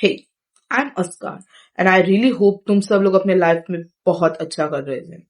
Hey, I am Oscar and I really hope तुम सब लोग अपने लाइफ में बहुत अच्छा कर रहे थे।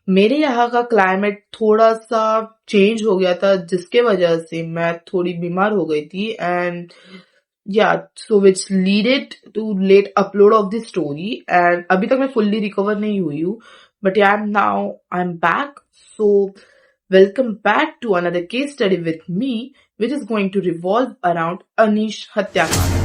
मेरे यहाँ का क्लाइमेट थोड़ा सा चेंज हो गया था जिसके वजह से मैं थोड़ी बीमार हो गई थी and yeah so which leaded to late upload of this story and अभी तक मैं फुल्ली रिकवर नहीं हुई हूँ but I am back so welcome back to another case study with me which is going to revolve around Anish Hatyaकांड।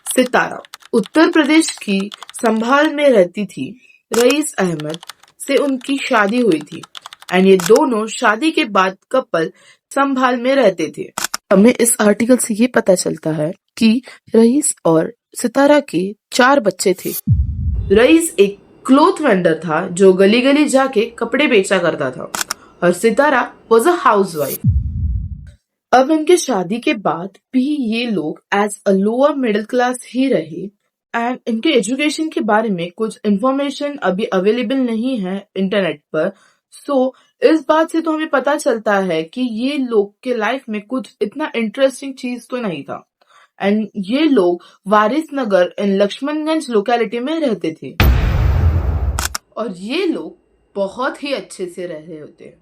सितारा उत्तर प्रदेश की संभाल में रहती थी। रईस अहमद से उनकी शादी हुई थी एंड ये दोनों शादी के बाद कपल संभाल में रहते थे। हमें इस आर्टिकल से ये पता चलता है कि रईस और सितारा के 4 बच्चे थे। रईस एक क्लॉथ वेंडर था जो गली गली जाके कपड़े बेचा करता था और सितारा वॉज अ हाउसवाइफ। अब इनके शादी के बाद भी ये लोग as a lower middle class ही रहे एंड इनके एजुकेशन के बारे में कुछ इंफॉर्मेशन अभी अवेलेबल नहीं है इंटरनेट पर। सो इस बात से तो हमें पता चलता है कि ये लोग के लाइफ में कुछ इतना इंटरेस्टिंग चीज तो नहीं था एंड ये लोग वारिस नगर इन लक्ष्मणगंज लोकेलिटी में रहते थे और ये लोग बहुत ही अच्छे से रह रहे होते।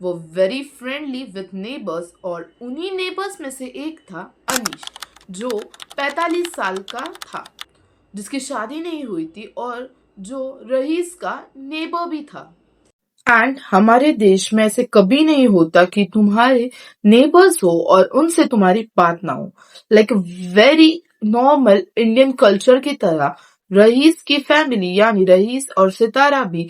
वो वेरी फ्रेंडली विथ नेबर्स और उन्हीं नेबर्स में से एक था अनीश जो 45 साल का था जिसकी शादी नहीं हुई थी और जो रईस का नेबर भी था। एंड हमारे देश में ऐसे कभी नहीं होता कि तुम्हारे नेबर्स हो और उनसे तुम्हारी बात ना हो। Like very normal Indian culture की तरह रईस की फैमिली यानी रईस और सितारा भी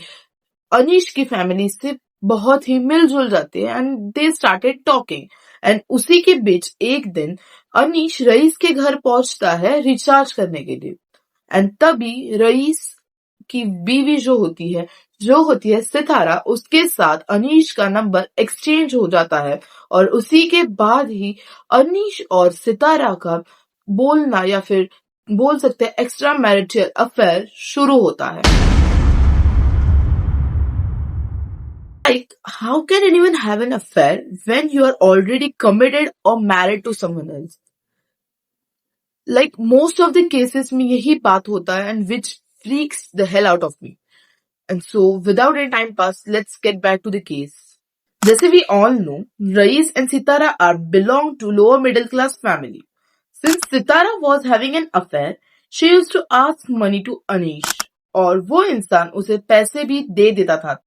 अनीश की फैमिली से बहुत ही मिलजुल जाते हैं and they started talking and उसी के बीच एक दिन अनीश रईस के घर पहुंचता है रिचार्ज करने के लिए एंड तभी रईस की बीवी जो होती है सितारा, उसके साथ अनीश का नंबर एक्सचेंज हो जाता है और उसी के बाद ही अनीश और सितारा का बोलना या फिर बोल सकते हैं एक्स्ट्रा मैरिटल अफेयर शुरू होता है। Like, how can anyone have an affair when you are already committed or married to someone else? Like most of the cases में यही बात होता है and which freaks the hell out of me. And so, without any time pass, let's get back to the case. जैसे we all know, Raiz and Sitara are belong to lower middle class family. Since Sitara was having an affair, she used to ask money to Anish. और वो इंसान उसे पैसे भी दे देता था,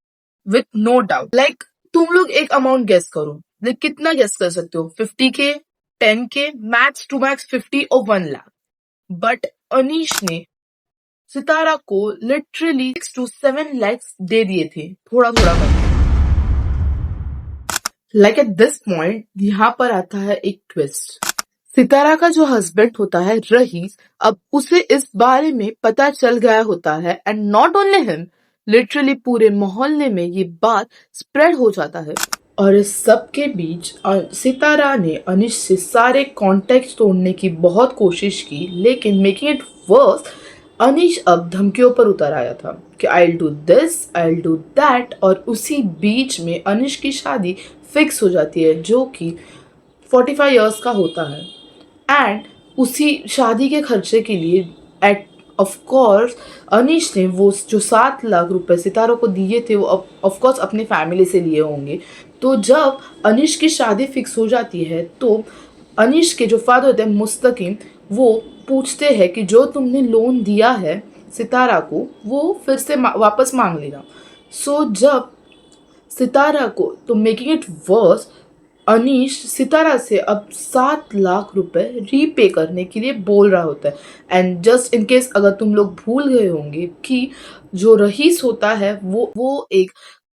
with no doubt. Like तुम लोग एक अमाउंट गेस करो, like कितना गेस कर सकते हो? 50K, 10K, max to max 50 और 1 लाख. But अनीश ने सितारा को लिटरली 6 to 7 lakhs दे दिए थे थोड़ा थोड़ा करके। लाइक एट दिस पॉइंट यहाँ पर आता है एक ट्विस्ट। सितारा का जो हस्बैंड होता है रईस, अब उसे इस बारे में पता चल गया होता है and not only him, literally पूरे मोहल्ले में ये बात स्प्रेड हो जाता है। और इस सब के बीच सितारा ने अनीश से सारे कॉन्टेक्ट तोड़ने की बहुत कोशिश की लेकिन मेकिंग इट वर्स अनीश अब धमकियों पर उतर आया था कि I will do this, I will do that और उसी बीच में अनीश की शादी फिक्स हो जाती है जो कि 45 इयर्स का होता है एंड उसी शादी के खर्चे के लिए एट ऑफ कोर्स अनीश ने वो जो 7 लाख रुपए सितारों को दिए थे वो ऑफ कोर्स अपने फैमिली से लिए होंगे। तो जब अनीश की शादी फिक्स हो जाती है तो अनीश के जो फादर होते हैं मुस्तकिम, वो पूछते हैं कि जो तुमने लोन दिया है सितारा को वो फिर से वापस मांग लेना। सो जब सितारा को तो मेकिंग इट वर्स अनीश सितारा से अब 7 लाख रुपए रीपे करने के लिए बोल रहा होता है एंड जस्ट इन केस अगर तुम लोग भूल गए होंगे कि जो रईस होता है वो एक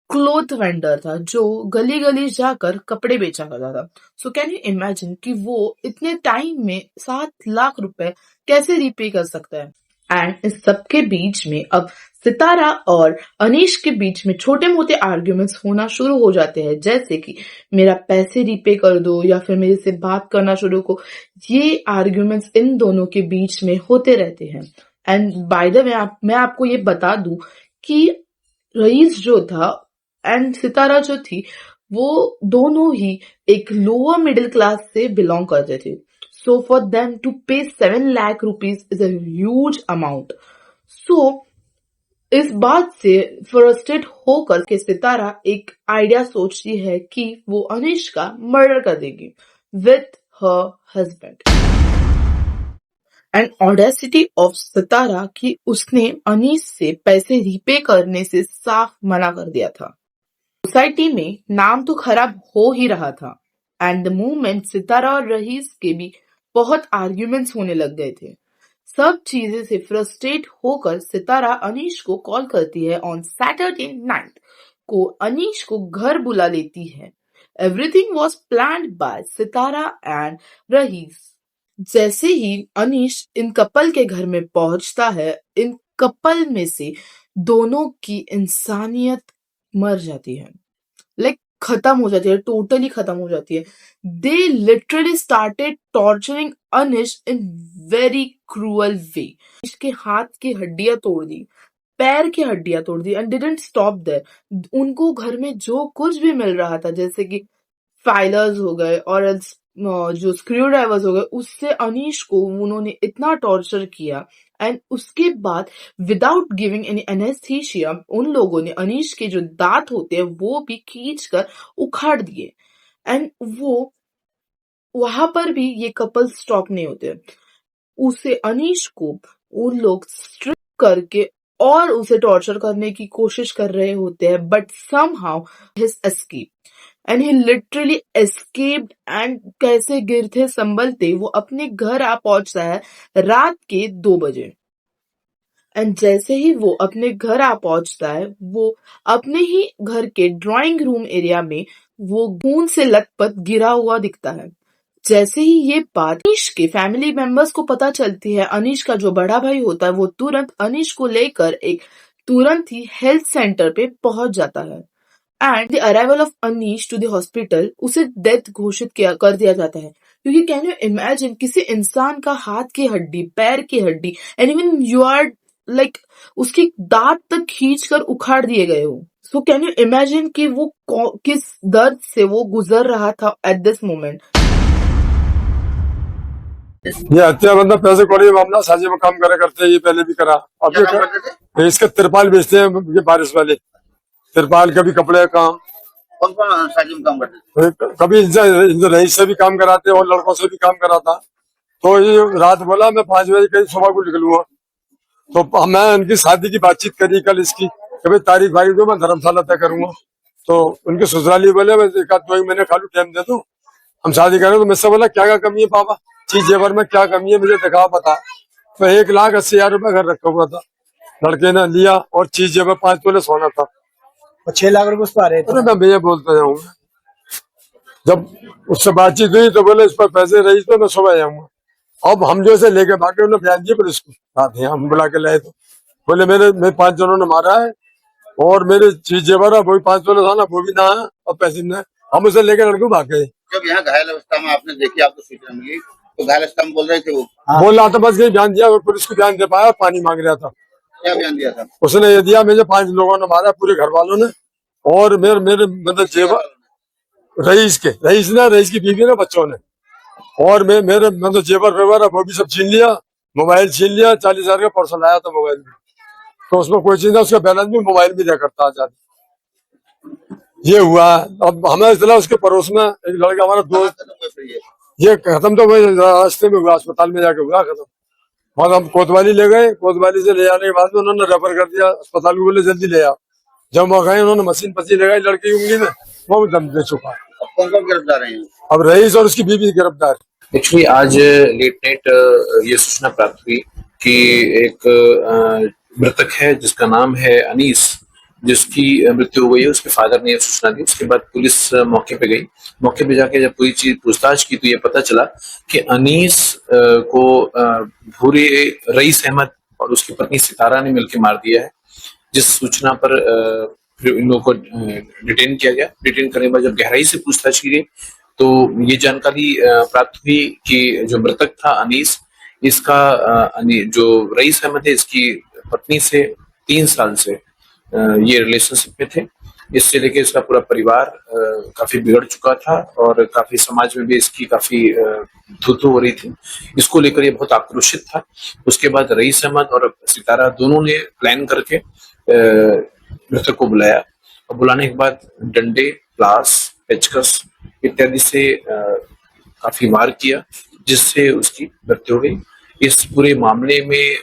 क्लॉथ वेंडर था जो गली गली जाकर कपड़े बेचा करता था। सो कैन यू इमेजिन कि वो इतने टाइम में 7 लाख रुपए कैसे रीपे कर सकता है। एंड इस सब के बीच में अब सितारा और अनीश के बीच में छोटे मोटे आर्ग्यूमेंट्स होना शुरू हो जाते हैं जैसे कि मेरा पैसे रीपे कर दो या फिर मेरे से बात करना शुरू को। ये आर्ग्यूमेंट्स इन दोनों के बीच में होते रहते हैं एंड बाय द वे मैं आपको ये बता दूं कि रईस जो था एंड सितारा जो थी वो दोनों ही एक लोअर मिडिल क्लास से बिलोंग करते थे. So for them to pay 7 lakh rupees is a huge amount. So इस बात से फ्रस्ट्रेट होकर के सितारा एक आइडिया सोचती है कि वो अनीश का मर्डर कर देगी with her husband. And audacity of Sitara कि उसने अनीस से पैसे रीपे करने से साफ मना कर दिया था. सोसाइटी में नाम तो खराब हो ही रहा था एंड द मोमेंट सितारा और रईस के भी बहुत आर्ग्यूमेंट्स होने लग गए थे. सब चीजें से फ्रस्ट्रेट होकर सितारा अनीश को कॉल करती है. ऑन सैटरडे नाइट को अनीश को घर बुला लेती है. Everything was planned by Sitara and Raees. जैसे ही अनीश इन कपल के घर में पहुंचता है, इन कपल में से दोनों की इंसानियत मर जाती है. लाइक खत्म हो जाती है, टोटली खत्म हो जाती है. They literally started torturing Anish in very cruel way. इसके हाथ की हड्डियां तोड़ दी, पैर की हड्डियां तोड़ दी एंड डिडंट स्टॉप देयर. उनको घर में जो कुछ भी मिल रहा था जैसे कि फाइलर्स हो गए और जो स्क्रू ड्राइवर्स हो गए, उससे अनीश को उन्होंने इतना टॉर्चर किया. एंड उसके बाद विदाउट गिविंग एनी एनेस्थीसिया उन लोगों ने अनीश के जो दांत होते हैं वो भी खींच कर उखाड़ दिए. एंड वो वहां पर भी ये कपल स्टॉप नहीं होते. उसे अनीश को उन लोग स्ट्रिप करके और उसे टॉर्चर करने की कोशिश कर रहे होते हैं but somehow his escape and he literally escaped. And कैसे गिरते संभलते वो अपने घर आ पहुंचता है रात के 2 बजे. एंड जैसे ही वो अपने घर आ पहुंचता है वो अपने ही घर के ड्राइंग रूम एरिया में वो खून से लथपथ गिरा हुआ दिखता है. जैसे ही ये बात अनीश के फैमिली मेंबर्स को पता चलती है, अनीश का जो बड़ा भाई होता है वो तुरंत अनीश को लेकर तुरंत ही हेल्थ सेंटर पे पहुंच जाता है. And the arrival of Anish to the hospital उसे डेथ घोषित कर दिया जाता है. क्योंकि कैन यू इमेजिन किसी इंसान का हाथ की हड्डी, पैर की हड्डी and even you are like उसकी दांत तक खींच कर उखाड़ दिए गए हो. सो कैन यू इमेजिन कि वो किस दर्द से वो गुजर रहा था एट दिस मोमेंट. ये हत्या बंदा पैसे कौड़ी मामला साझे में काम करा करते हैं, ये पहले भी करा. अब ये इसके तिरपाल बेचते हैं, ये बारिश वाले तिरपाल, कभी कपड़े का काम. कौन कौन साजिश में काम करते थे? कभी इनसे रईस से भी काम कराते और लड़कों से भी काम कराता. तो ये रात बोला मैं 5 बजे कहीं सुबह को निकलूंगा. तो मैं उनकी शादी की बातचीत करी कल इसकी, कभी तारीख भाई दो मैं धर्मशाला तय करूंगा. तो उनके ससुराली बोले मैं 1-2 महीने खाली टाइम दे दूं, हम शादी करें. तो मुझसे बोला क्या क्या कमी है पापा, चीज जेवर में क्या कमी है मुझे दिखा बता. तो 1,80,000 रुपया घर रखा हुआ था, लड़के ने लिया और चीज जेवर 5 तोले सोना था. 6 लाख रुपए उस पर आ रहे थे. मैं भैया बोलता जाऊँ. जब उससे बातचीत हुई तो बोले इस पर पैसे रही तो मैं सुबह जाऊंगा. अब हम जो से लेके भागे उन्होंने बयान दिए पुलिस को, साथ ही हम बुला के लाए. तो बोले मेरे 5 जनों ने मारा है और मेरे चीज जेवर है वो भी 5 तोले था ना, वो भी ना है और पैसे न. हम उसे लेके लड़के भाग गए. जब यहाँ घायल अवस्था में आपने देखी, आपको सूचना मिली तो घायल अवस्था में बोल रहे थे वो? बोल रहा था बस यही बयान दिया और पुलिस को बयान दे पाया, पानी मांग रहा था. क्या बयान दिया था उसने ये दिया मुझे 5 लोगों ने मारा, पूरे घर वालों ने, और मेरे मतलब जेवर रईस की बीवी ने, बच्चों ने, और मेरे मतलब जेवर वेवर वो भी सब छीन लिया. मोबाइल छीन लिया, 40,000 का पर्स लाया था मोबाइल में. तो उसमें कोई चीज नहीं, उसका बैलेंस भी मोबाइल में दिया करता आजाद. ये हुआ. अब हमें इतना उसके पड़ोस में एक लड़का हमारा दोस्त, ये खत्म तो वही रास्ते में हुआ, अस्पताल में जाके हुआ खत्म. और हम कोतवाली ले गए, कोतवाली से ले जाने के बाद में उन्होंने रेफर कर दिया अस्पताल को, बोले जल्दी ले आओ. जब वहाँ गए उन्होंने मशीन पची लगाई लड़की की उंगली में, वो भी दम दे चुका. कौन कौन गिरफ्तार है? अब रईस और उसकी बीवी गिरफ्तार. एक्चुअली आज लेट नाइट ये सूचना प्राप्त हुई कि एक मृतक है जिसका नाम है अनीस, जिसकी मृत्यु हो गई है. उसके फादर ने यह सूचना दी. उसके बाद पुलिस मौके पे गई. मौके पे जाके जब पूरी चीज पूछताछ की तो ये पता चला कि अनीस को भूरे रईस अहमद और उसकी पत्नी सितारा ने मिलकर मार दिया है. जिस सूचना पर फिर इन लोगों को डिटेन किया गया. डिटेन करने के बाद जब गहराई से पूछताछ की गई तो ये जानकारी प्राप्त हुई कि जो मृतक था अनीस, इसका जो रईस अहमद है इसकी पत्नी से 3 साल से ये रिलेशनशिप में थे। इससे लेके इसका पूरा परिवार काफी बिगड़ चुका था और काफी समाज में भी इसकी काफी थू हो रही थी। इसको लेकर ये बहुत आक्रोशित था। उसके बाद रईस अहमद और सितारा दोनों ने प्लान करके मृतक को बुलाया और बुलाने के बाद डंडे, प्लास, पेचकस इत्यादि से काफी वार किया, जिससे उसकी मृत्यु हो गई। इस पूरे मामले में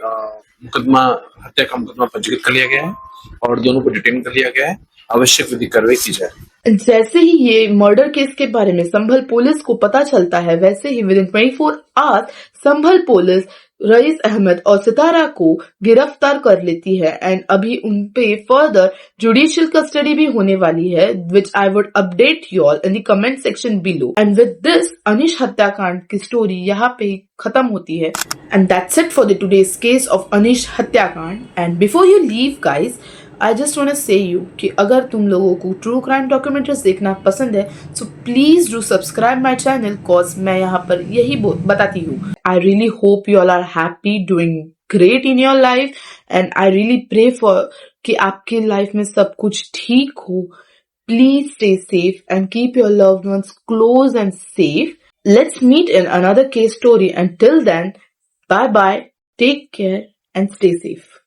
हत्या का मुकदमा पंजीकृत कर लिया गया है और दोनों को डिटेन कर लिया गया है। आवश्यक विधिक कार्रवाई की जाए। जैसे ही ये मर्डर केस के बारे में संभल पुलिस को पता चलता है, वैसे ही विदिन 24 आवर्स संभल पुलिस रईस अहमद और सितारा को गिरफ्तार कर लेती है एंड अभी उन पे फर्दर जुडिशियल कस्टडी भी होने वाली है, which I would update you all in the comment section below. And with this Anish हत्याकांड की स्टोरी यहाँ पे खत्म होती है। And that's it for the today's case of Anish हत्याकांड। And before you leave guys, I just want to say you कि अगर तुम लोगों को ट्रू क्राइम डॉक्यूमेंट्रीज देखना पसंद है so please do subscribe my channel, cause मैं यहाँ पर यही बताती हूँ। I really hope you all are happy, doing great in your life and I really pray for कि आपके लाइफ में सब कुछ ठीक हो। Please stay safe and keep your loved ones close and safe. Let's meet in another case story and till then, bye bye, take care and stay safe.